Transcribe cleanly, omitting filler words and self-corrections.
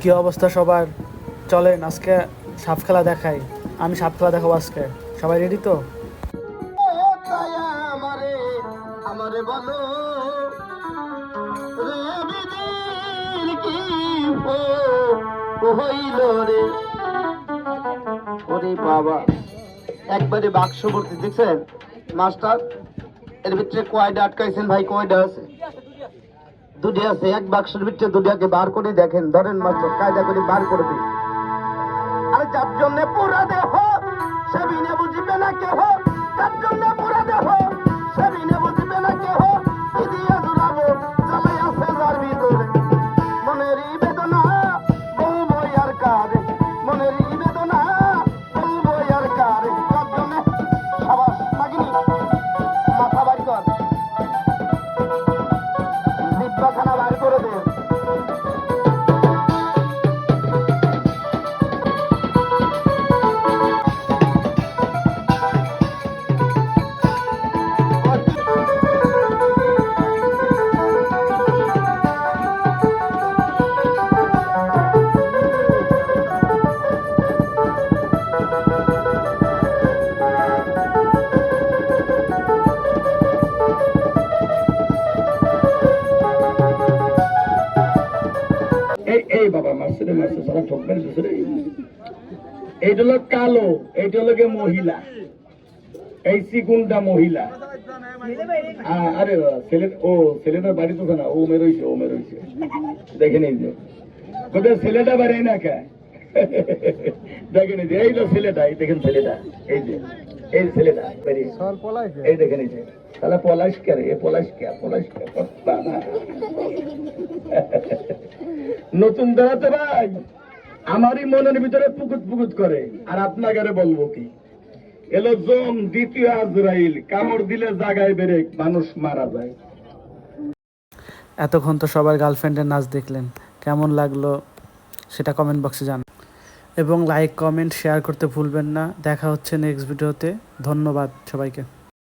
কি অবস্থা সবার? চলেন আজকে সাপ খেলা দেখাই। আমি সাপ খেলা দেখাবো আজকে। সবাই রেডি তো? আমারে আমারে বলো রে বিদির কি হইল রে। ওরে বাবা, একবারে বাক্স ভর্তি দেখছেন মাস্টার? এর ভিতরে কয়টা আটকাইছেন ভাই? কয়টা আছে? দুটি আছে। এক বাক্সের ভিতরে দুটিয়াকে বার করে দেখেন, ধরেন মাস্টার, কায়দা করে বার করে দিন। আরে যার জন্য পুরা দেহ সে বিনে বুঝিবে না কেহ, যার জন্য পুরা দেহ সে বিনে বুঝিবে না কেহ, কি দিয়া জুড়াবো চালাই আছে যার ভিতরে। মনেরই বেদনা বলবো আর কারে, মনেরই বেদনা বলবো আর কারে। যার জন্য সাবাস লাগিনি, মাথা বাড়ি কর, জিব্বাখানা বার করে দে। এই বাবা মারছে রে, মারছে সারা ঠকবেন রে। এইটা হলো কালো, এইটা হলো মহিলা, এই চিকুনটা মহিলা। আরে ছেলে, ও ছেলেটার বাড়ি তো না, ও মেরোইছে, ও মেরোইছে, দেখে নেই যে কোথায় ছেলেটা বাড়ি না কে দেখেন, এই যে এই হলো ছেলেটা, এই দেখেন ছেলেটা, এই যে এই ছেলেটা বেরিয়ে, এই দেখেন এই যে তাহলে পলাশ কে রে, পলাশ কে, পলাশ কে নতুন দাঁড়াতে ভাই আমারই মনের ভিতরে পুকুত পুকুত করে। আর আপনাকে বলবো কি, এলো জম দ্বিতীয় আজরাইল, কামড় দিলে জাগায় বেড়ে মানুষ মারা যায়। এতক্ষণ তো সবার গার্লফ্রেন্ডের নাচ দেখলেন, কেমন লাগলো সেটা কমেন্ট বক্সে জানান এবং লাইক কমেন্ট শেয়ার করতে ভুলবেন না। দেখা হচ্ছে নেক্সট ভিডিওতে। ধন্যবাদ সবাইকে।